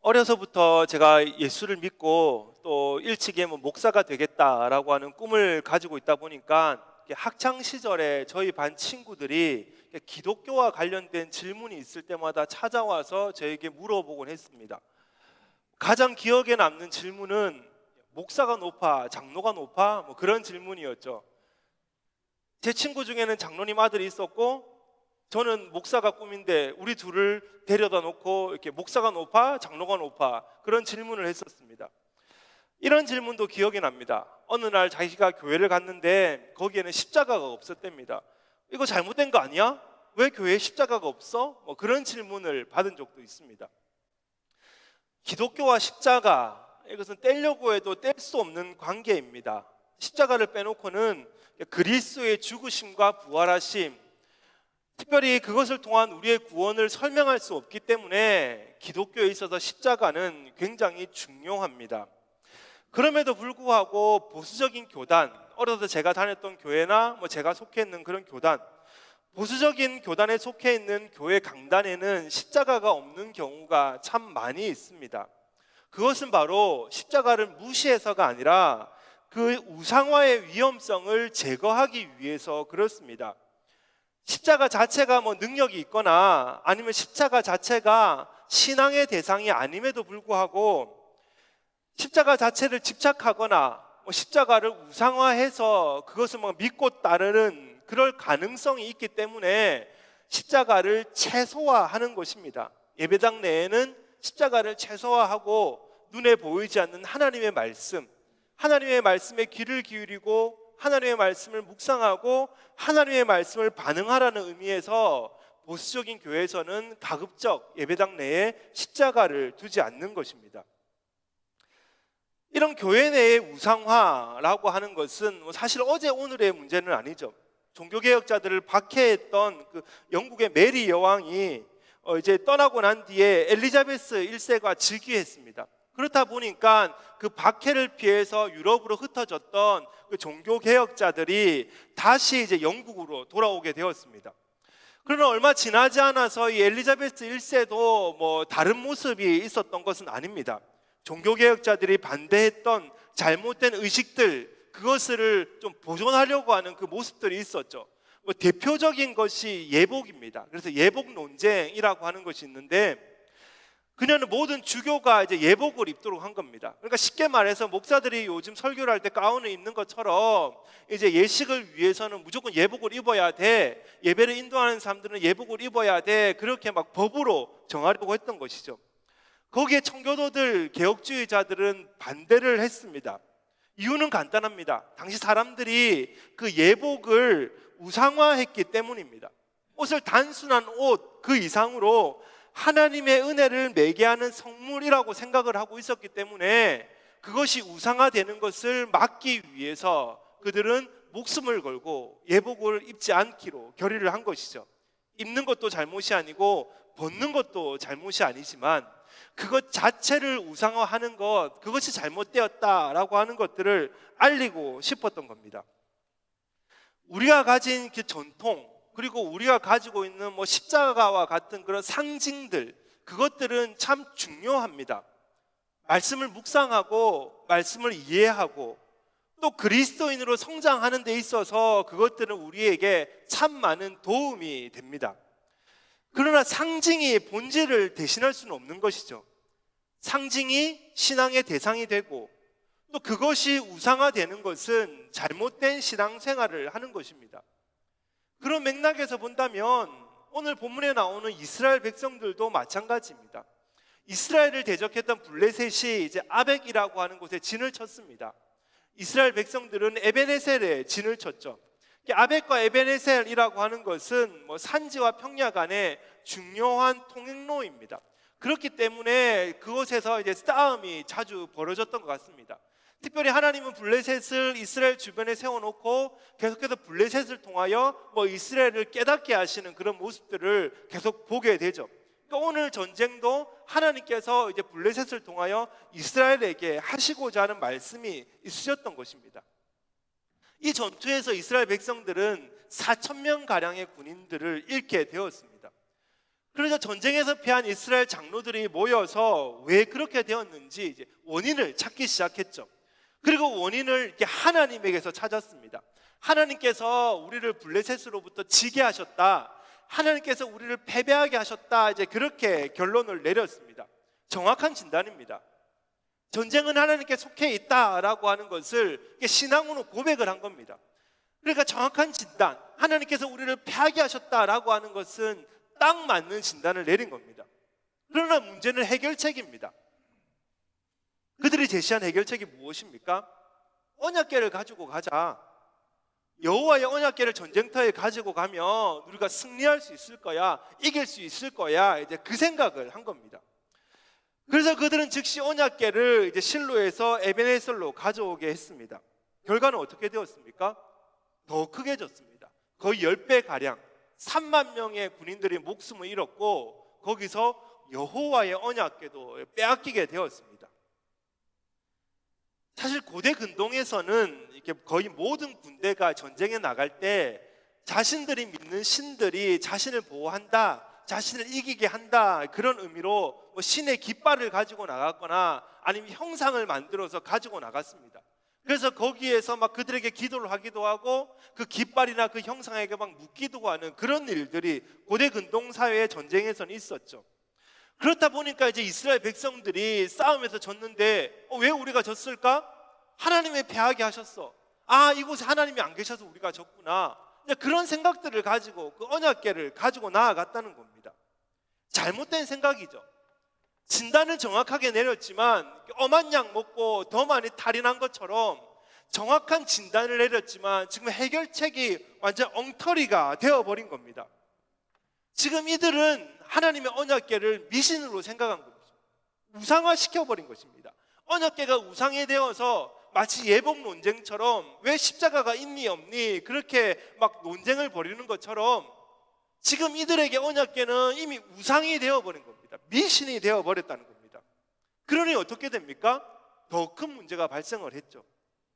어려서부터 제가 예수를 믿고 또 일찍이 목사가 되겠다라고 하는 꿈을 가지고 있다 보니까 학창 시절에 저희 반 친구들이 기독교와 관련된 질문이 있을 때마다 찾아와서 저에게 물어보곤 했습니다. 가장 기억에 남는 질문은 목사가 높아, 장로가 높아? 그런 질문이었죠. 제 친구 중에는 장로님 아들이 있었고 저는 목사가 꿈인데 우리 둘을 데려다 놓고 이렇게 목사가 높아, 장로가 높아? 그런 질문을 했었습니다. 이런 질문도 기억이 납니다. 어느 날 자기가 교회를 갔는데 거기에는 십자가가 없었답니다. 이거 잘못된 거 아니야? 왜 교회에 십자가가 없어? 그런 질문을 받은 적도 있습니다. 기독교와 십자가, 이것은 떼려고 해도 뗄 수 없는 관계입니다. 십자가를 빼놓고는 그리스도의 죽으심과 부활하심, 특별히 그것을 통한 우리의 구원을 설명할 수 없기 때문에 기독교에 있어서 십자가는 굉장히 중요합니다. 그럼에도 불구하고 보수적인 교단, 어려서 제가 다녔던 교회나 제가 속해 있는 그런 교단, 보수적인 교단에 속해 있는 교회 강단에는 십자가가 없는 경우가 참 많이 있습니다. 그것은 바로 십자가를 무시해서가 아니라 그 우상화의 위험성을 제거하기 위해서 그렇습니다. 십자가 자체가 능력이 있거나 아니면 십자가 자체가 신앙의 대상이 아님에도 불구하고 십자가 자체를 집착하거나 십자가를 우상화해서 그것을 믿고 따르는 그럴 가능성이 있기 때문에 십자가를 최소화하는 것입니다. 예배당 내에는 십자가를 최소화하고 눈에 보이지 않는 하나님의 말씀, 하나님의 말씀에 귀를 기울이고 하나님의 말씀을 묵상하고 하나님의 말씀을 반응하라는 의미에서 보수적인 교회에서는 가급적 예배당 내에 십자가를 두지 않는 것입니다. 이런 교회 내의 우상화라고 하는 것은 사실 어제 오늘의 문제는 아니죠. 종교개혁자들을 박해했던 그 영국의 메리 여왕이 이제 떠나고 난 뒤에 엘리자베스 1세가 즉위했습니다. 그렇다 보니까 그 박해를 피해서 유럽으로 흩어졌던 그 종교개혁자들이 다시 이제 영국으로 돌아오게 되었습니다. 그러나 얼마 지나지 않아서 이 엘리자베스 1세도 다른 모습이 있었던 것은 아닙니다. 종교개혁자들이 반대했던 잘못된 의식들, 그것을 좀 보존하려고 하는 그 모습들이 있었죠. 대표적인 것이 예복입니다. 그래서 예복 논쟁이라고 하는 것이 있는데, 그녀는 모든 주교가 이제 예복을 입도록 한 겁니다. 그러니까 쉽게 말해서 목사들이 요즘 설교를 할 때 가운을 입는 것처럼 이제 예식을 위해서는 무조건 예복을 입어야 돼. 예배를 인도하는 사람들은 예복을 입어야 돼. 그렇게 법으로 정하려고 했던 것이죠. 거기에 청교도들, 개혁주의자들은 반대를 했습니다. 이유는 간단합니다. 당시 사람들이 그 예복을 우상화했기 때문입니다. 옷을 단순한 옷 그 이상으로 하나님의 은혜를 매개하는 성물이라고 생각을 하고 있었기 때문에 그것이 우상화되는 것을 막기 위해서 그들은 목숨을 걸고 예복을 입지 않기로 결의를 한 것이죠. 입는 것도 잘못이 아니고 벗는 것도 잘못이 아니지만 그것 자체를 우상화하는 것, 그것이 잘못되었다라고 하는 것들을 알리고 싶었던 겁니다. 우리가 가진 그 전통, 그리고 우리가 가지고 있는 십자가와 같은 그런 상징들, 그것들은 참 중요합니다. 말씀을 묵상하고 말씀을 이해하고 또 그리스도인으로 성장하는 데 있어서 그것들은 우리에게 참 많은 도움이 됩니다. 그러나 상징이 본질을 대신할 수는 없는 것이죠. 상징이 신앙의 대상이 되고 또 그것이 우상화되는 것은 잘못된 신앙생활을 하는 것입니다. 그런 맥락에서 본다면 오늘 본문에 나오는 이스라엘 백성들도 마찬가지입니다. 이스라엘을 대적했던 블레셋이 이제 아벡이라고 하는 곳에 진을 쳤습니다. 이스라엘 백성들은 에벤에셀에 진을 쳤죠. 아벡과 에벤에셀이라고 하는 것은 산지와 평야 간의 중요한 통행로입니다. 그렇기 때문에 그곳에서 이제 싸움이 자주 벌어졌던 것 같습니다. 특별히 하나님은 블레셋을 이스라엘 주변에 세워놓고 계속해서 블레셋을 통하여 이스라엘을 깨닫게 하시는 그런 모습들을 계속 보게 되죠. 그러니까 오늘 전쟁도 하나님께서 이제 블레셋을 통하여 이스라엘에게 하시고자 하는 말씀이 있으셨던 것입니다. 이 전투에서 이스라엘 백성들은 4,000명 가량의 군인들을 잃게 되었습니다. 그래서 전쟁에서 패한 이스라엘 장로들이 모여서 왜 그렇게 되었는지 이제 원인을 찾기 시작했죠. 그리고 원인을 이렇게 하나님에게서 찾았습니다. 하나님께서 우리를 블레셋으로부터 지게 하셨다. 하나님께서 우리를 패배하게 하셨다. 이제 그렇게 결론을 내렸습니다. 정확한 진단입니다. 전쟁은 하나님께 속해 있다라고 하는 것을 신앙으로 고백을 한 겁니다. 그러니까 정확한 진단, 하나님께서 우리를 패하게 하셨다라고 하는 것은 딱 맞는 진단을 내린 겁니다. 그러나 문제는 해결책입니다. 그들이 제시한 해결책이 무엇입니까? 언약궤를 가지고 가자. 여호와의 언약궤를 전쟁터에 가지고 가면 우리가 승리할 수 있을 거야, 이길 수 있을 거야, 이제 그 생각을 한 겁니다. 그래서 그들은 즉시 언약궤를 이제 실로에서 에베네셀로 가져오게 했습니다. 결과는 어떻게 되었습니까? 더 크게 졌습니다. 거의 10배 가량 3만 명의 군인들이 목숨을 잃었고 거기서 여호와의 언약궤도 빼앗기게 되었습니다. 사실 고대 근동에서는 이렇게 거의 모든 군대가 전쟁에 나갈 때 자신들이 믿는 신들이 자신을 보호한다, 자신을 이기게 한다, 그런 의미로 뭐 신의 깃발을 가지고 나갔거나 아니면 형상을 만들어서 가지고 나갔습니다. 그래서 거기에서 막 그들에게 기도를 하기도 하고 그 깃발이나 그 형상에게 막 묻기도 하는 그런 일들이 고대 근동 사회의 전쟁에서는 있었죠. 그렇다 보니까 이제 이스라엘 백성들이 싸움에서 졌는데 왜 우리가 졌을까? 하나님이 패하게 하셨어. 아, 이곳에 하나님이 안 계셔서 우리가 졌구나. 그런 생각들을 가지고 그 언약궤를 가지고 나아갔다는 겁니다. 잘못된 생각이죠. 진단을 정확하게 내렸지만 엄한 약 먹고 더 많이 탈이 난 것처럼 정확한 진단을 내렸지만 지금 해결책이 완전 엉터리가 되어버린 겁니다. 지금 이들은 하나님의 언약궤를 미신으로 생각한 겁니다. 우상화시켜버린 것입니다. 언약궤가 우상이 되어서 마치 예복 논쟁처럼 왜 십자가가 있니 없니 그렇게 막 논쟁을 벌이는 것처럼 지금 이들에게 언약궤는 이미 우상이 되어버린 겁니다. 미신이 되어버렸다는 겁니다. 그러니 어떻게 됩니까? 더 큰 문제가 발생을 했죠.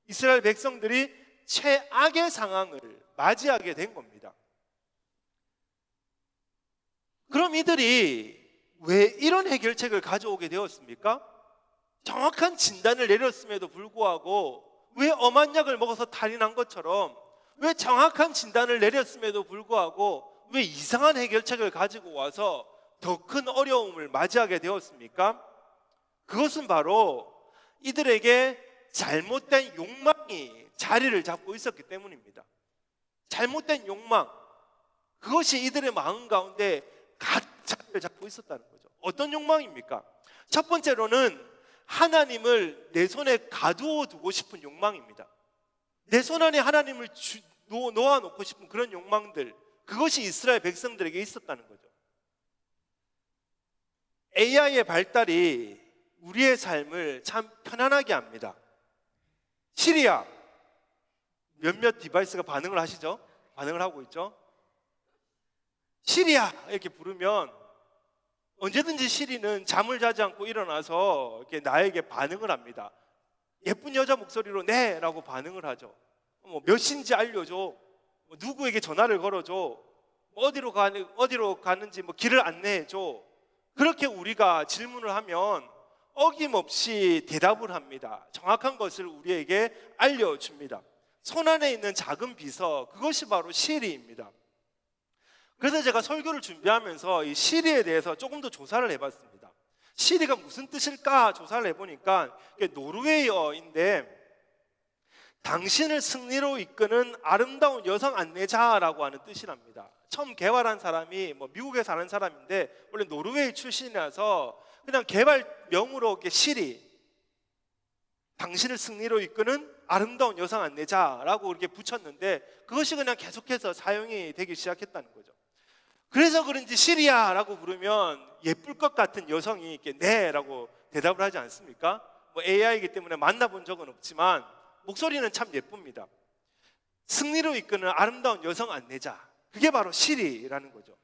이스라엘 백성들이 최악의 상황을 맞이하게 된 겁니다. 그럼 이들이 왜 이런 해결책을 가져오게 되었습니까? 정확한 진단을 내렸음에도 불구하고 왜 엄한 약을 먹어서 탈이 난 것처럼 왜 정확한 진단을 내렸음에도 불구하고 왜 이상한 해결책을 가지고 와서 더 큰 어려움을 맞이하게 되었습니까? 그것은 바로 이들에게 잘못된 욕망이 자리를 잡고 있었기 때문입니다. 잘못된 욕망, 그것이 이들의 마음 가운데 가득 자리를 잡고 있었다는 거죠. 어떤 욕망입니까? 첫 번째로는 하나님을 내 손에 가두어 두고 싶은 욕망입니다. 내 손 안에 하나님을 놓아놓고 싶은 그런 욕망들, 그것이 이스라엘 백성들에게 있었다는 거죠. AI의 발달이 우리의 삶을 참 편안하게 합니다. 시리야, 몇몇 디바이스가 반응을 하시죠? 반응을 하고 있죠? 시리야 이렇게 부르면 언제든지 시리는 잠을 자지 않고 일어나서 이렇게 나에게 반응을 합니다. 예쁜 여자 목소리로 네 라고 반응을 하죠. 몇 시인지 알려줘, 누구에게 전화를 걸어줘, 어디로 가는지 길을 안내해줘. 그렇게 우리가 질문을 하면 어김없이 대답을 합니다. 정확한 것을 우리에게 알려줍니다. 손 안에 있는 작은 비서, 그것이 바로 시리입니다. 그래서 제가 설교를 준비하면서 이 시리에 대해서 조금 더 조사를 해봤습니다. 시리가 무슨 뜻일까 조사를 해보니까 노르웨이어인데 당신을 승리로 이끄는 아름다운 여성 안내자라고 하는 뜻이랍니다. 처음 개발한 사람이 미국에 사는 사람인데 원래 노르웨이 출신이라서 그냥 개발명으로 이렇게 시리, 당신을 승리로 이끄는 아름다운 여성 안내자라고 이렇게 붙였는데 그것이 그냥 계속해서 사용이 되기 시작했다는 거죠. 그래서 그런지 시리아라고 부르면 예쁠 것 같은 여성이 이렇게 네라고 대답을 하지 않습니까? AI이기 때문에 만나본 적은 없지만 목소리는 참 예쁩니다. 승리로 이끄는 아름다운 여성 안내자, 그게 바로 시리라는 거죠.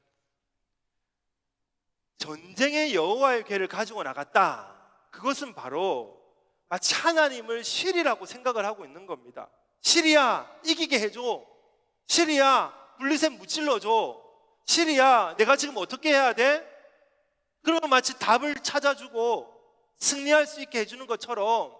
전쟁의 여호와의 궤를 가지고 나갔다. 그것은 바로 마치 하나님을 시리라고 생각을 하고 있는 겁니다. 시리야, 이기게 해줘. 시리야, 블레셋 무찔러줘. 시리야, 내가 지금 어떻게 해야 돼? 그러면 마치 답을 찾아주고 승리할 수 있게 해주는 것처럼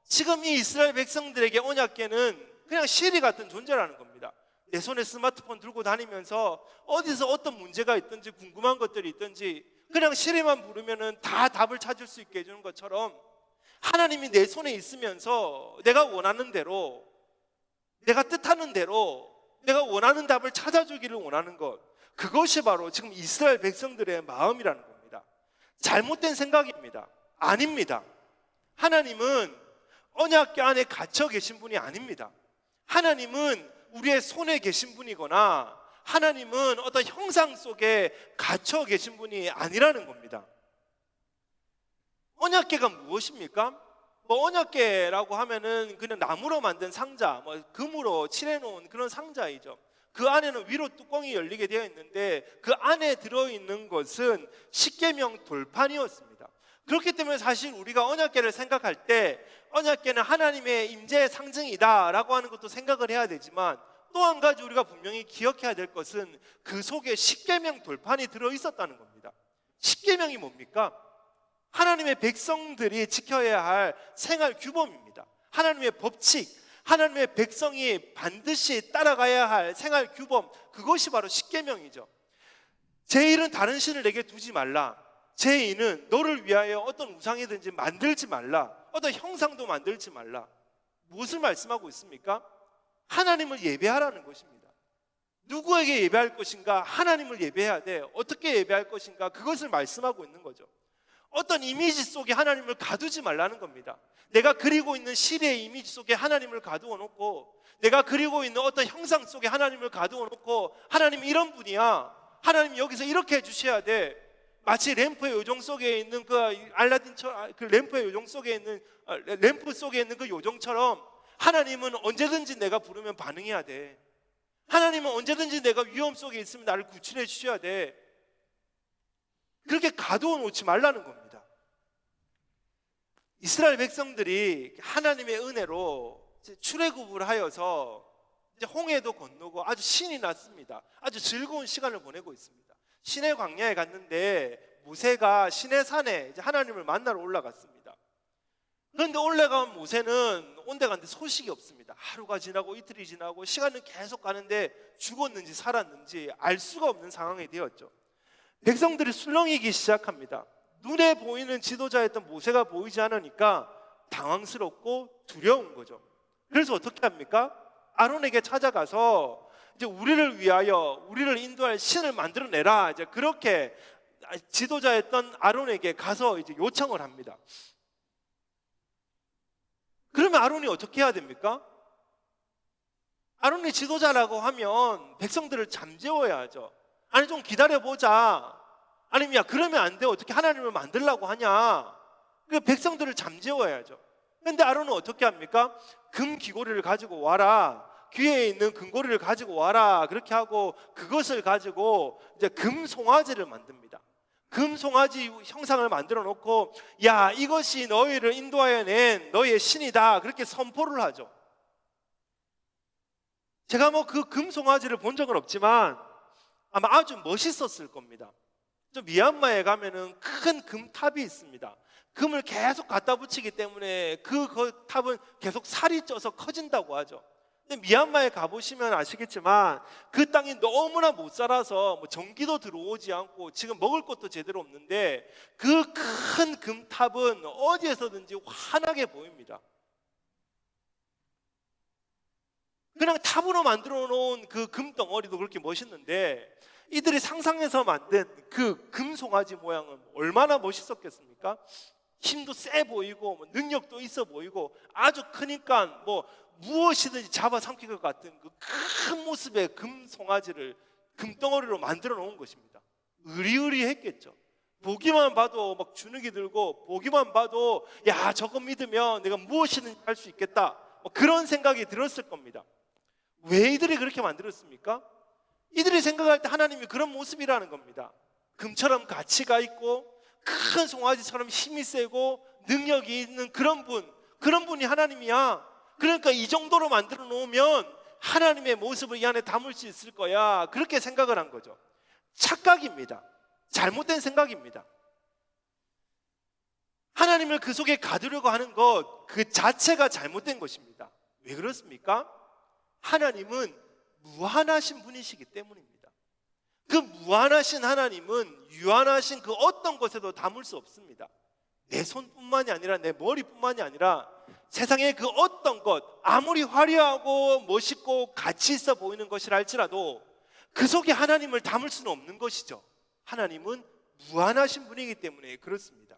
지금 이 이스라엘 백성들에게 언약궤는 그냥 시리 같은 존재라는 겁니다. 내 손에 스마트폰 들고 다니면서 어디서 어떤 문제가 있든지 궁금한 것들이 있든지 그냥 시리만 부르면은 다 답을 찾을 수 있게 해주는 것처럼 하나님이 내 손에 있으면서 내가 원하는 대로, 내가 뜻하는 대로, 내가 원하는 답을 찾아주기를 원하는 것, 그것이 바로 지금 이스라엘 백성들의 마음이라는 겁니다. 잘못된 생각입니다. 아닙니다. 하나님은 언약궤 안에 갇혀 계신 분이 아닙니다. 하나님은 우리의 손에 계신 분이거나 하나님은 어떤 형상 속에 갇혀 계신 분이 아니라는 겁니다. 언약궤가 무엇입니까? 언약궤라고 하면은 그냥 나무로 만든 상자, 금으로 칠해놓은 그런 상자이죠. 그 안에는 위로 뚜껑이 열리게 되어 있는데 그 안에 들어있는 것은 십계명 돌판이었습니다. 그렇기 때문에 사실 우리가 언약궤를 생각할 때 언약궤는 하나님의 임재의 상징이다라고 하는 것도 생각을 해야 되지만 또 한 가지 우리가 분명히 기억해야 될 것은 그 속에 십계명 돌판이 들어있었다는 겁니다. 십계명이 뭡니까? 하나님의 백성들이 지켜야 할 생활 규범입니다. 하나님의 법칙, 하나님의 백성이 반드시 따라가야 할 생활 규범, 그것이 바로 십계명이죠. 제 일은 다른 신을 내게 두지 말라. 제 일은 너를 위하여 어떤 우상이든지 만들지 말라. 어떤 형상도 만들지 말라. 무엇을 말씀하고 있습니까? 하나님을 예배하라는 것입니다. 누구에게 예배할 것인가? 하나님을 예배해야 돼. 어떻게 예배할 것인가? 그것을 말씀하고 있는 거죠. 어떤 이미지 속에 하나님을 가두지 말라는 겁니다. 내가 그리고 있는 시리의 이미지 속에 하나님을 가두어 놓고 내가 그리고 있는 어떤 형상 속에 하나님을 가두어 놓고 하나님 이런 분이야, 하나님 여기서 이렇게 해주셔야 돼, 마치 램프의 요정 속에 있는 그 알라딘처럼, 그 램프의 요정 속에 있는 램프 속에 있는 그 요정처럼 하나님은 언제든지 내가 부르면 반응해야 돼. 하나님은 언제든지 내가 위험 속에 있으면 나를 구출해 주셔야 돼. 그렇게 가두어 놓지 말라는 겁니다. 이스라엘 백성들이 하나님의 은혜로 출애굽을 하여서 이제 홍해도 건너고 아주 신이 났습니다. 아주 즐거운 시간을 보내고 있습니다. 시내 광야에 갔는데 모세가 시내산에 이제 하나님을 만나러 올라갔습니다. 그런데 올라간 모세는 온데간데 소식이 없습니다. 하루가 지나고 이틀이 지나고 시간은 계속 가는데 죽었는지 살았는지 알 수가 없는 상황이 되었죠. 백성들이 술렁이기 시작합니다. 눈에 보이는 지도자였던 모세가 보이지 않으니까 당황스럽고 두려운 거죠. 그래서 어떻게 합니까? 아론에게 찾아가서 이제 우리를 위하여 우리를 인도할 신을 만들어내라, 이제 그렇게 지도자였던 아론에게 가서 이제 요청을 합니다. 그러면 아론이 어떻게 해야 됩니까? 아론이 지도자라고 하면 백성들을 잠재워야 하죠. 아니 좀 기다려보자, 아니면 야 그러면 안 돼, 어떻게 하나님을 만들려고 하냐, 그 백성들을 잠재워야죠. 그런데 아론은 어떻게 합니까? 금 귀고리를 가지고 와라, 귀에 있는 금고리를 가지고 와라, 그렇게 하고 그것을 가지고 이제 금 송아지를 만듭니다. 금 송아지 형상을 만들어 놓고 야 이것이 너희를 인도하여 낸 너희의 신이다, 그렇게 선포를 하죠. 제가 그 금 송아지를 본 적은 없지만 아마 아주 멋있었을 겁니다. 저 미얀마에 가면은 큰 금탑이 있습니다. 금을 계속 갖다 붙이기 때문에 그 탑은 계속 살이 쪄서 커진다고 하죠. 근데 미얀마에 가보시면 아시겠지만 그 땅이 너무나 못 살아서 전기도 들어오지 않고 지금 먹을 것도 제대로 없는데 그 큰 금탑은 어디에서든지 환하게 보입니다. 그냥 탑으로 만들어 놓은 그 금덩어리도 그렇게 멋있는데 이들이 상상해서 만든 그 금송아지 모양은 얼마나 멋있었겠습니까? 힘도 세 보이고 능력도 있어 보이고 아주 크니까 무엇이든지 잡아삼킬 것 같은 그 큰 모습의 금송아지를 금덩어리로 만들어 놓은 것입니다. 의리의리했겠죠. 보기만 봐도 막 주눅이 들고 보기만 봐도 야 저거 믿으면 내가 무엇이든지 할 수 있겠다, 그런 생각이 들었을 겁니다. 왜 이들이 그렇게 만들었습니까? 이들이 생각할 때 하나님이 그런 모습이라는 겁니다. 금처럼 가치가 있고 큰 송아지처럼 힘이 세고 능력이 있는 그런 분이 하나님이야. 그러니까 이 정도로 만들어 놓으면 하나님의 모습을 이 안에 담을 수 있을 거야, 그렇게 생각을 한 거죠. 착각입니다. 잘못된 생각입니다. 하나님을 그 속에 가두려고 하는 것 그 자체가 잘못된 것입니다. 왜 그렇습니까? 하나님은 무한하신 분이시기 때문입니다. 그 무한하신 하나님은 유한하신 그 어떤 것에도 담을 수 없습니다. 내 손뿐만이 아니라 내 머리뿐만이 아니라 세상의 그 어떤 것, 아무리 화려하고 멋있고 가치 있어 보이는 것이라 할지라도 그 속에 하나님을 담을 수는 없는 것이죠. 하나님은 무한하신 분이기 때문에 그렇습니다.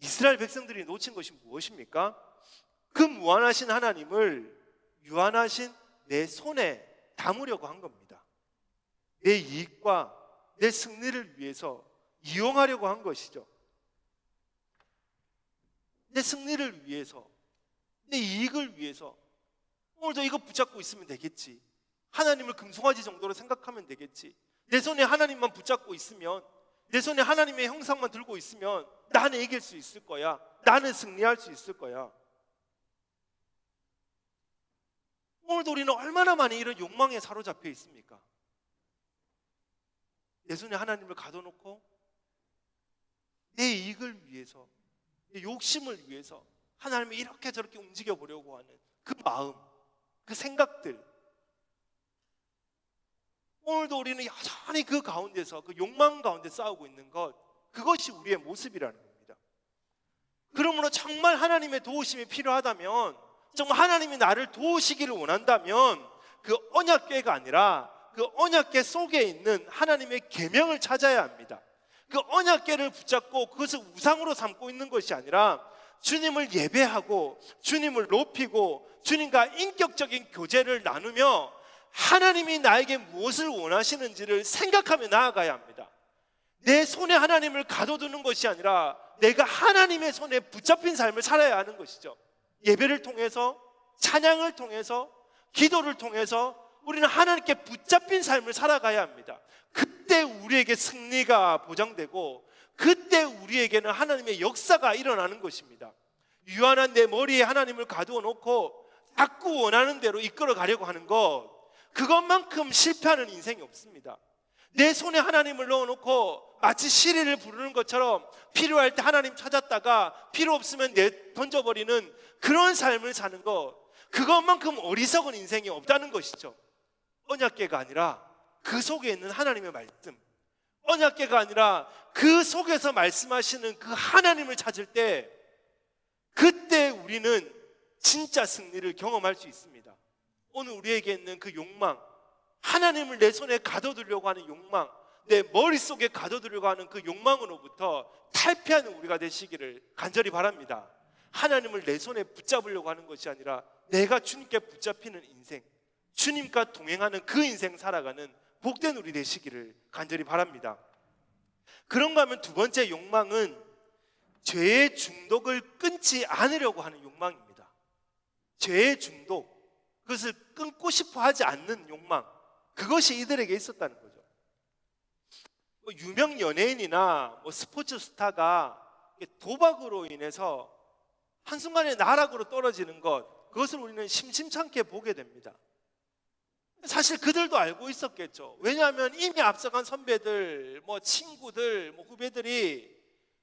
이스라엘 백성들이 놓친 것이 무엇입니까? 그 무한하신 하나님을 유한하신 내 손에 담으려고 한 겁니다. 내 이익과 내 승리를 위해서 이용하려고 한 것이죠. 내 승리를 위해서, 내 이익을 위해서 오늘도 이거 붙잡고 있으면 되겠지, 하나님을 금송아지 정도로 생각하면 되겠지, 내 손에 하나님만 붙잡고 있으면, 내 손에 하나님의 형상만 들고 있으면 나는 이길 수 있을 거야, 나는 승리할 수 있을 거야. 오늘도 우리는 얼마나 많이 이런 욕망에 사로잡혀 있습니까? 내 손에 하나님을 가둬놓고 내 이익을 위해서, 내 욕심을 위해서 하나님을 이렇게 저렇게 움직여 보려고 하는 그 마음, 그 생각들, 오늘도 우리는 여전히 그 가운데서, 그 욕망 가운데 싸우고 있는 것, 그것이 우리의 모습이라는 겁니다. 그러므로 정말 하나님의 도우심이 필요하다면, 정말 하나님이 나를 도우시기를 원한다면 그 언약궤가 아니라 그 언약궤 속에 있는 하나님의 계명을 찾아야 합니다. 그 언약궤를 붙잡고 그것을 우상으로 삼고 있는 것이 아니라 주님을 예배하고 주님을 높이고 주님과 인격적인 교제를 나누며 하나님이 나에게 무엇을 원하시는지를 생각하며 나아가야 합니다. 내 손에 하나님을 가둬두는 것이 아니라 내가 하나님의 손에 붙잡힌 삶을 살아야 하는 것이죠. 예배를 통해서, 찬양을 통해서, 기도를 통해서 우리는 하나님께 붙잡힌 삶을 살아가야 합니다. 그때 우리에게 승리가 보장되고 그때 우리에게는 하나님의 역사가 일어나는 것입니다. 유한한 내 머리에 하나님을 가두어 놓고 자꾸 원하는 대로 이끌어 가려고 하는 것, 그것만큼 실패하는 인생이 없습니다. 내 손에 하나님을 넣어놓고 마치 시리를 부르는 것처럼 필요할 때 하나님 찾았다가 필요 없으면 던져버리는 그런 삶을 사는 것, 그것만큼 어리석은 인생이 없다는 것이죠. 언약궤가 아니라 그 속에 있는 하나님의 말씀, 언약궤가 아니라 그 속에서 말씀하시는 그 하나님을 찾을 때, 그때 우리는 진짜 승리를 경험할 수 있습니다. 오늘 우리에게 있는 그 욕망, 하나님을 내 손에 가둬두려고 하는 욕망, 내 머릿속에 가둬두려고 하는 그 욕망으로부터 탈피하는 우리가 되시기를 간절히 바랍니다. 하나님을 내 손에 붙잡으려고 하는 것이 아니라 내가 주님께 붙잡히는 인생, 주님과 동행하는 그 인생 살아가는 복된 우리 되시기를 간절히 바랍니다. 그런가 하면 두 번째 욕망은 죄의 중독을 끊지 않으려고 하는 욕망입니다. 죄의 중독, 그것을 끊고 싶어 하지 않는 욕망, 그것이 이들에게 있었다는 거죠. 유명 연예인이나 스포츠 스타가 도박으로 인해서 한순간에 나락으로 떨어지는 것, 그것을 우리는 심심찮게 보게 됩니다. 사실 그들도 알고 있었겠죠. 왜냐하면 이미 앞서간 선배들, 친구들, 후배들이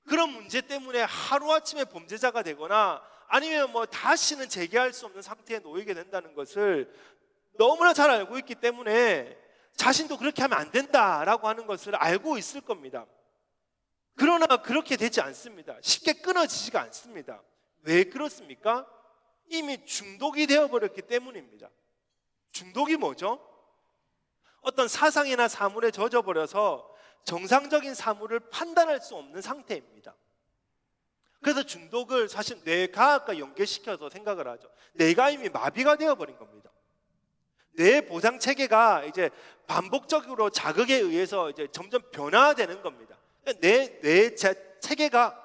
그런 문제 때문에 하루아침에 범죄자가 되거나 아니면 다시는 재개할 수 없는 상태에 놓이게 된다는 것을 너무나 잘 알고 있기 때문에 자신도 그렇게 하면 안 된다라고 하는 것을 알고 있을 겁니다. 그러나 그렇게 되지 않습니다. 쉽게 끊어지지가 않습니다. 왜 그렇습니까? 이미 중독이 되어버렸기 때문입니다. 중독이 뭐죠? 어떤 사상이나 사물에 젖어버려서 정상적인 사물을 판단할 수 없는 상태입니다. 그래서 중독을 사실 뇌과학과 연계시켜서 생각을 하죠. 뇌가 이미 마비가 되어버린 겁니다. 뇌 보상 체계가 이제 반복적으로 자극에 의해서 이제 점점 변화되는 겁니다. 뇌 체계가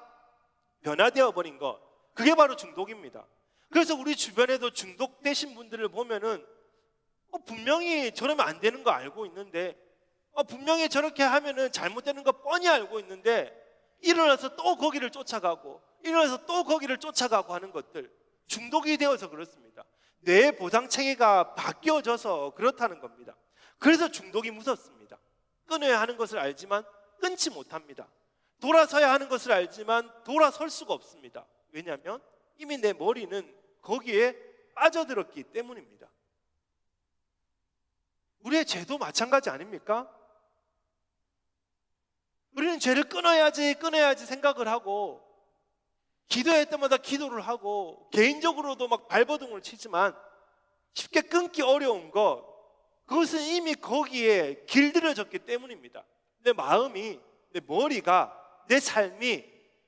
변화되어 버린 것, 그게 바로 중독입니다. 그래서 우리 주변에도 중독되신 분들을 보면은 분명히 저러면 안 되는 거 알고 있는데, 분명히 저렇게 하면은 잘못되는 거 뻔히 알고 있는데 일어나서 또 거기를 쫓아가고 일어나서 또 거기를 쫓아가고 하는 것들, 중독이 되어서 그렇습니다. 뇌 보상 체계가 바뀌어져서 그렇다는 겁니다. 그래서 중독이 무섭습니다. 끊어야 하는 것을 알지만 끊지 못합니다. 돌아서야 하는 것을 알지만 돌아설 수가 없습니다. 왜냐하면 이미 내 머리는 거기에 빠져들었기 때문입니다. 우리의 죄도 마찬가지 아닙니까? 우리는 죄를 끊어야지 생각을 하고, 기도할 때마다 기도를 하고, 개인적으로도 막 발버둥을 치지만 쉽게 끊기 어려운 것, 그것은 이미 거기에 길들여졌기 때문입니다. 내 마음이, 내 머리가, 내 삶이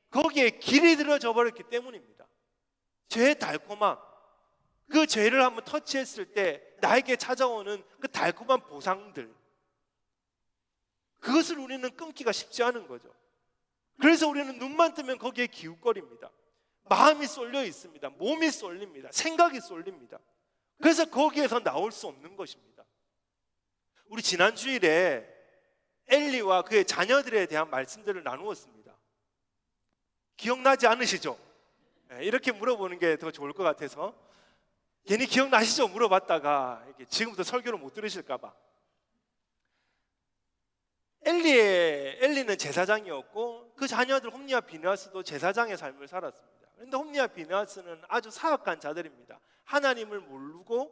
거기에 길이 들어져 버렸기 때문입니다. 죄의 달콤함, 그 죄를 한번 터치했을 때 나에게 찾아오는 그 달콤한 보상들, 그것을 우리는 끊기가 쉽지 않은 거죠. 그래서 우리는 눈만 뜨면 거기에 기웃거립니다. 마음이 쏠려 있습니다. 몸이 쏠립니다. 생각이 쏠립니다. 그래서 거기에서 나올 수 없는 것입니다. 우리 지난 주일에 엘리와 그의 자녀들에 대한 말씀들을 나누었습니다. 기억나지 않으시죠? 이렇게 물어보는 게 더 좋을 것 같아서, 괜히 기억나시죠? 물어봤다가 지금부터 설교를 못 들으실까 봐. 엘리는 제사장이었고 그 자녀들 홈리와 비느하스도 제사장의 삶을 살았습니다. 그런데 홈리와 비느하스는 아주 사악한 자들입니다. 하나님을 모르고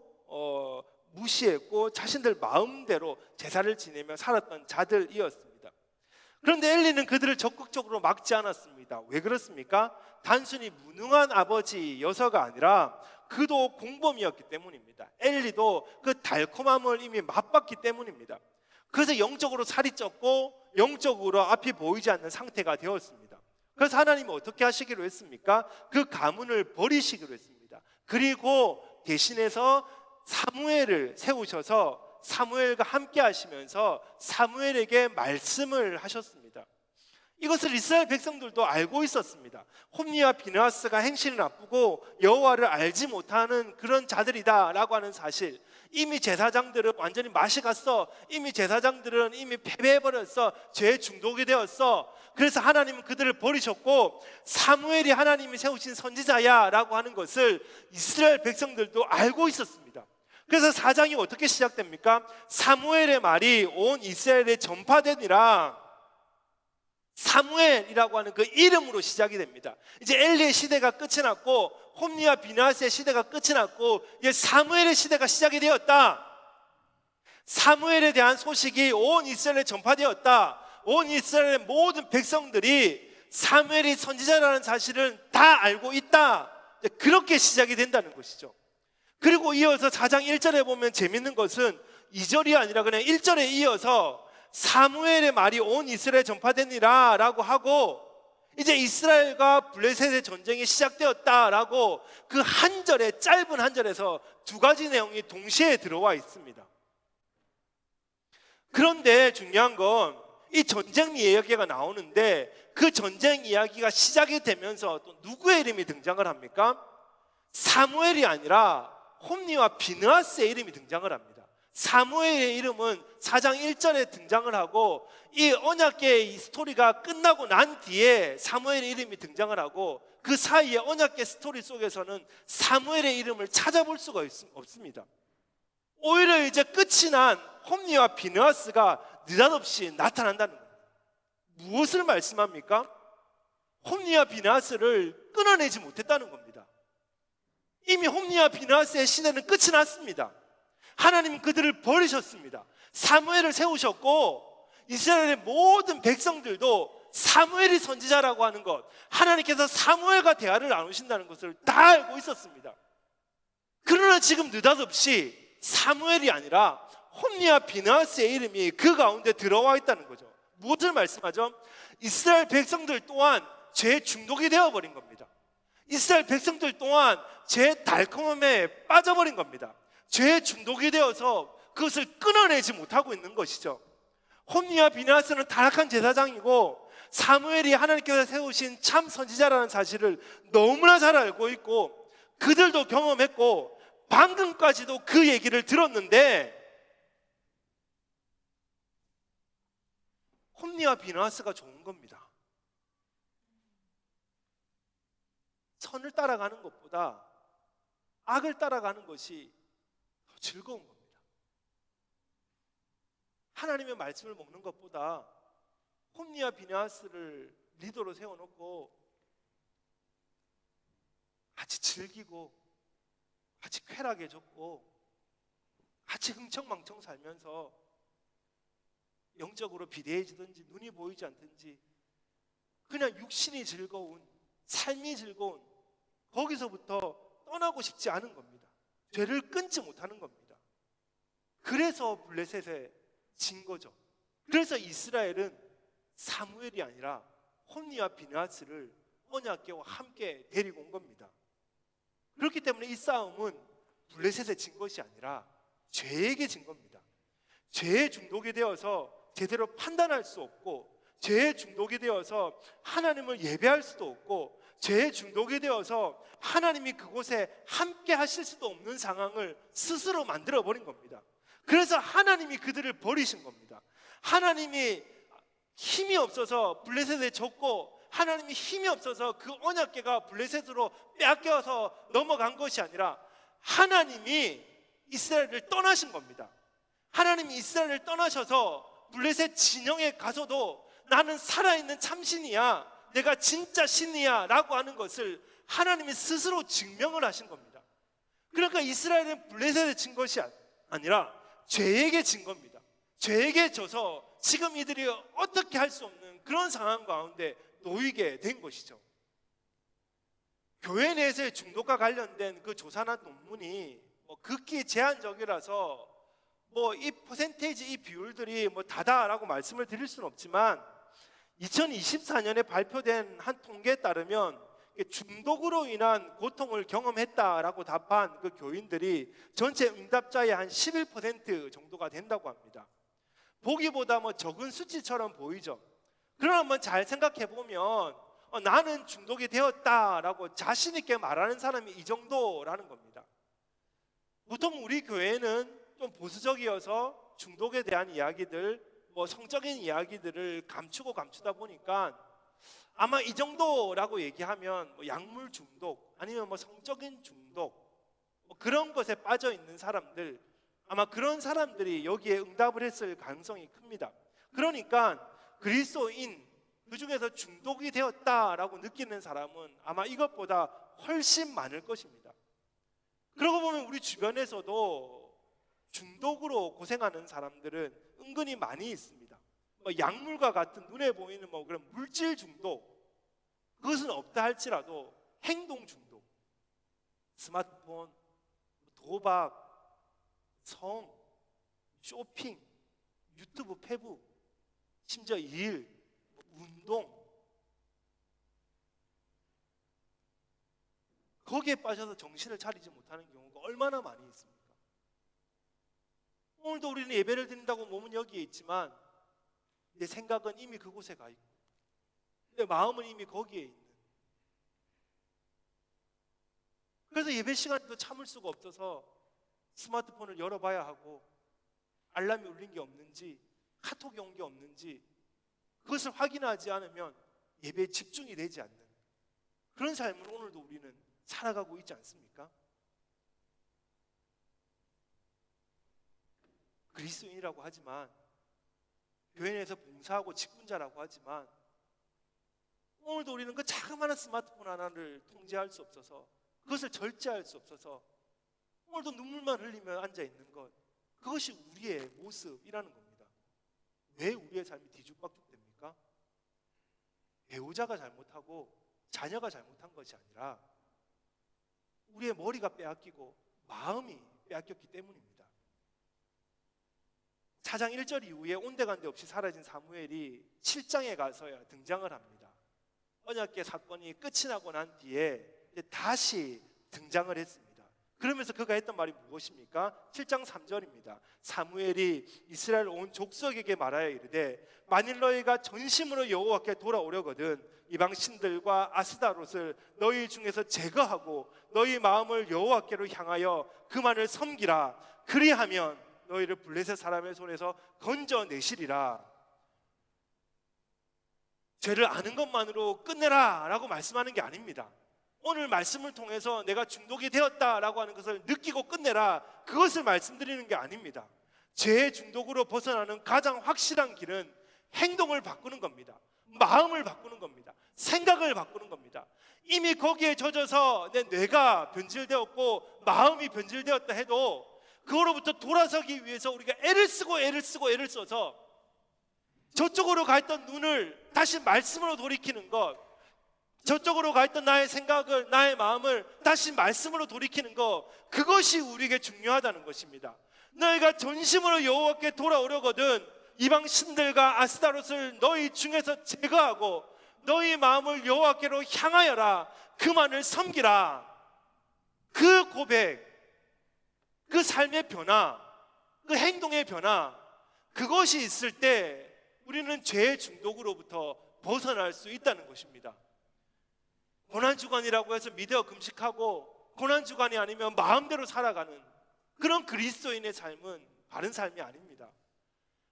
무시했고 자신들 마음대로 제사를 지내며 살았던 자들이었습니다. 그런데 엘리는 그들을 적극적으로 막지 않았습니다. 왜 그렇습니까? 단순히 무능한 아버지여서가 아니라 그도 공범이었기 때문입니다. 엘리도 그 달콤함을 이미 맛봤기 때문입니다. 그래서 영적으로 살이 쪘고 영적으로 앞이 보이지 않는 상태가 되었습니다. 그래서 하나님은 어떻게 하시기로 했습니까? 그 가문을 버리시기로 했습니다. 그리고 대신해서 사무엘을 세우셔서 사무엘과 함께 하시면서 사무엘에게 말씀을 하셨습니다. 이것을 이스라엘 백성들도 알고 있었습니다. 홈리와 비느하스가 행실이 나쁘고 여호와를 알지 못하는 그런 자들이다라고 하는 사실, 이미 제사장들은 완전히 맛이 갔어. 이미 제사장들은 이미 패배해버렸어. 죄에 중독이 되었어. 그래서 하나님은 그들을 버리셨고 사무엘이 하나님이 세우신 선지자야 라고 하는 것을 이스라엘 백성들도 알고 있었습니다. 그래서 4장이 어떻게 시작됩니까? 사무엘의 말이 온 이스라엘에 전파되니라. 사무엘이라고 하는 그 이름으로 시작이 됩니다. 이제 엘리의 시대가 끝이 났고 홈리와 비느하스의 시대가 끝이 났고 이제 사무엘의 시대가 시작이 되었다. 사무엘에 대한 소식이 온 이스라엘에 전파되었다. 온 이스라엘의 모든 백성들이 사무엘이 선지자라는 사실을 다 알고 있다. 그렇게 시작이 된다는 것이죠. 그리고 이어서 4장 1절에 보면 재밌는 것은 2절이 아니라 그냥 1절에 이어서 사무엘의 말이 온 이스라엘에 전파되니라 라고 하고 이제 이스라엘과 블레셋의 전쟁이 시작되었다라고 그 한 절에, 짧은 한 절에서 두 가지 내용이 동시에 들어와 있습니다. 그런데 중요한 건 이 전쟁 이야기가 나오는데 그 전쟁 이야기가 시작이 되면서 또 누구의 이름이 등장을 합니까? 사무엘이 아니라 홈리와 비느하스의 이름이 등장을 합니다. 사무엘의 이름은 4장 1절에 등장을 하고 이 언약궤의 이 스토리가 끝나고 난 뒤에 사무엘의 이름이 등장을 하고 그 사이에 언약궤 스토리 속에서는 사무엘의 이름을 찾아볼 수가 없습니다. 오히려 이제 끝이 난 홈리와 비느하스가 느닷없이 나타난다는 겁니다. 무엇을 말씀합니까? 홈리와 비느하스를 끊어내지 못했다는 겁니다. 이미 홈리와 비느하스의 시대는 끝이 났습니다. 하나님은 그들을 버리셨습니다. 사무엘을 세우셨고 이스라엘의 모든 백성들도 사무엘이 선지자라고 하는 것, 하나님께서 사무엘과 대화를 나누신다는 것을 다 알고 있었습니다. 그러나 지금 느닷없이 사무엘이 아니라 홈리와 비느하스의 이름이 그 가운데 들어와 있다는 거죠. 무엇을 말씀하죠? 이스라엘 백성들 또한 죄에 중독이 되어버린 겁니다. 이스라엘 백성들 또한 죄의 달콤함에 빠져버린 겁니다. 죄에 중독이 되어서 그것을 끊어내지 못하고 있는 것이죠. 홈리와 비느하스는 타락한 제사장이고 사무엘이 하나님께서 세우신 참 선지자라는 사실을 너무나 잘 알고 있고 그들도 경험했고 방금까지도 그 얘기를 들었는데 홈리와 비느하스가 좋은 겁니다. 선을 따라가는 것보다 악을 따라가는 것이 더 즐거운 겁니다. 하나님의 말씀을 먹는 것보다 홈리와 비느하스를 리더로 세워놓고 같이 즐기고 같이 쾌락해졌고 같이 흥청망청 살면서 영적으로 비대해지든지 눈이 보이지 않든지 그냥 육신이 즐거운, 삶이 즐거운, 거기서부터 떠나고 싶지 않은 겁니다. 죄를 끊지 못하는 겁니다. 그래서 블레셋에 진 거죠. 그래서 이스라엘은 사무엘이 아니라 홈리와 비느하스를 언약궤와 함께 데리고 온 겁니다. 그렇기 때문에 이 싸움은 블레셋에 진 것이 아니라 죄에게 진 겁니다. 죄에 중독이 되어서 제대로 판단할 수 없고, 죄에 중독이 되어서 하나님을 예배할 수도 없고, 죄에 중독이 되어서 하나님이 그곳에 함께 하실 수도 없는 상황을 스스로 만들어버린 겁니다. 그래서 하나님이 그들을 버리신 겁니다. 하나님이 힘이 없어서 블레셋에 졌고, 하나님이 힘이 없어서 그 언약궤가 블레셋으로 빼앗겨서 넘어간 것이 아니라 하나님이 이스라엘을 떠나신 겁니다. 하나님이 이스라엘을 떠나셔서 블레셋 진영에 가서도 나는 살아있는 참신이야, 내가 진짜 신이야 라고 하는 것을 하나님이 스스로 증명을 하신 겁니다. 그러니까 이스라엘은 블레셋에 진 것이 아니라 죄에게 진 겁니다. 죄에게 져서 지금 이들이 어떻게 할 수 없는 그런 상황 가운데 놓이게 된 것이죠. 교회 내에서의 중독과 관련된 그 조사나 논문이 극히 제한적이라서 이 퍼센테이지, 이 비율들이 다다라고 말씀을 드릴 수는 없지만 2024년에 발표된 한 통계에 따르면 중독으로 인한 고통을 경험했다라고 답한 그 교인들이 전체 응답자의 한 11% 정도가 된다고 합니다. 보기보다 적은 수치처럼 보이죠. 그러나 한번 잘 생각해 보면 나는 중독이 되었다라고 자신 있게 말하는 사람이 이 정도라는 겁니다. 보통 우리 교회는 좀 보수적이어서 중독에 대한 이야기들, 성적인 이야기들을 감추다 보니까 아마 이 정도라고 얘기하면 약물 중독 아니면 성적인 중독 그런 것에 빠져 있는 사람들, 아마 그런 사람들이 여기에 응답을 했을 가능성이 큽니다. 그러니까 그리스도인, 그 중에서 중독이 되었다라고 느끼는 사람은 아마 이것보다 훨씬 많을 것입니다. 그러고 보면 우리 주변에서도 중독으로 고생하는 사람들은 은근히 많이 있습니다. 약물과 같은 눈에 보이는 그런 물질 중독, 그것은 없다 할지라도 행동 중독, 스마트폰, 도박, 성, 쇼핑, 유튜브 페북, 심지어 일, 운동, 거기에 빠져서 정신을 차리지 못하는 경우가 얼마나 많이 있습니까? 오늘도 우리는 예배를 드린다고 몸은 여기에 있지만 내 생각은 이미 그곳에 가 있고 내 마음은 이미 거기에 있는, 그래서 예배 시간에도 참을 수가 없어서 스마트폰을 열어봐야 하고 알람이 울린 게 없는지, 카톡이 온 게 없는지 그것을 확인하지 않으면 예배에 집중이 되지 않는 그런 삶을 오늘도 우리는 살아가고 있지 않습니까? 그리스도인이라고 하지만, 교회 내에서 봉사하고 직분자라고 하지만 오늘도 우리는 그 자그마한 스마트폰 하나를 통제할 수 없어서, 그것을 절제할 수 없어서 오늘도 눈물만 흘리며 앉아있는 것, 그것이 우리의 모습이라는 겁니다. 왜 우리의 삶이 뒤죽박죽됩니까? 배우자가 잘못하고 자녀가 잘못한 것이 아니라 우리의 머리가 빼앗기고 마음이 빼앗겼기 때문입니다. 4장 1절 이후에 온데간데 없이 사라진 사무엘이 7장에 가서야 등장을 합니다. 언약궤 사건이 끝이 나고 난 뒤에 이제 다시 등장을 했습니다. 그러면서 그가 했던 말이 무엇입니까? 7장 3절입니다. 사무엘이 이스라엘 온 족속에게 말하여 이르되 만일 너희가 전심으로 여호와께 돌아오려거든 이방 신들과 아스다롯을 너희 중에서 제거하고 너희 마음을 여호와께로 향하여 그만을 섬기라. 그리하면 너희를 블레셋 사람의 손에서 건져내시리라. 죄를 아는 것만으로 끝내라 라고 말씀하는 게 아닙니다. 오늘 말씀을 통해서 내가 중독이 되었다라고 하는 것을 느끼고 끝내라, 그것을 말씀드리는 게 아닙니다. 죄의 중독으로 벗어나는 가장 확실한 길은 행동을 바꾸는 겁니다. 마음을 바꾸는 겁니다. 생각을 바꾸는 겁니다. 이미 거기에 젖어서 내 뇌가 변질되었고 마음이 변질되었다 해도 그거로부터 돌아서기 위해서 우리가 애를 써서 저쪽으로 가 있던 눈을 다시 말씀으로 돌이키는 것, 저쪽으로 가 있던 나의 생각을, 나의 마음을 다시 말씀으로 돌이키는 것, 그것이 우리에게 중요하다는 것입니다. 너희가 전심으로 여호와께 돌아오려거든 이방 신들과 아스타롯을 너희 중에서 제거하고 너희 마음을 여호와께로 향하여라. 그만을 섬기라. 그 고백, 그 삶의 변화, 그 행동의 변화, 그것이 있을 때 우리는 죄의 중독으로부터 벗어날 수 있다는 것입니다. 고난주간이라고 해서 미대어 금식하고 고난주간이 아니면 마음대로 살아가는 그런 그리스도인의 삶은 바른 삶이 아닙니다.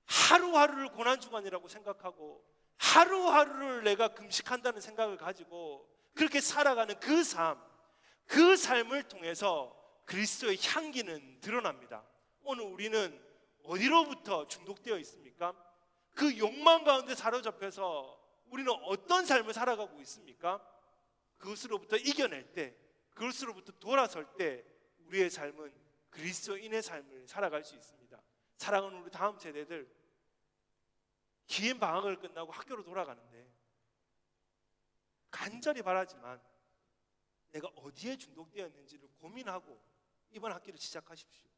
하루하루를 고난주간이라고 생각하고 하루하루를 내가 금식한다는 생각을 가지고 그렇게 살아가는 그 삶을 통해서 그리스도의 향기는 드러납니다. 오늘 우리는 어디로부터 중독되어 있습니까? 그 욕망 가운데 사로잡혀서 우리는 어떤 삶을 살아가고 있습니까? 그것으로부터 이겨낼 때, 그것으로부터 돌아설 때 우리의 삶은 그리스도인의 삶을 살아갈 수 있습니다. 사랑하는 우리 다음 세대들, 긴 방학을 끝나고 학교로 돌아가는데 간절히 바라지만 내가 어디에 중독되었는지를 고민하고 이번 학기를 시작하십시오.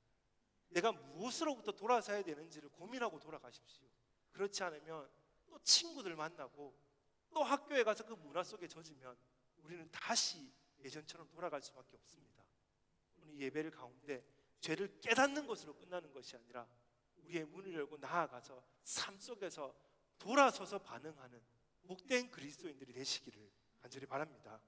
내가 무엇으로부터 돌아서야 되는지를 고민하고 돌아가십시오. 그렇지 않으면 또 친구들 만나고 또 학교에 가서 그 문화 속에 젖으면 우리는 다시 예전처럼 돌아갈 수밖에 없습니다. 오늘 예배를 가운데 죄를 깨닫는 것으로 끝나는 것이 아니라 우리의 문을 열고 나아가서 삶 속에서 돌아서서 반응하는 복된 그리스도인들이 되시기를 간절히 바랍니다.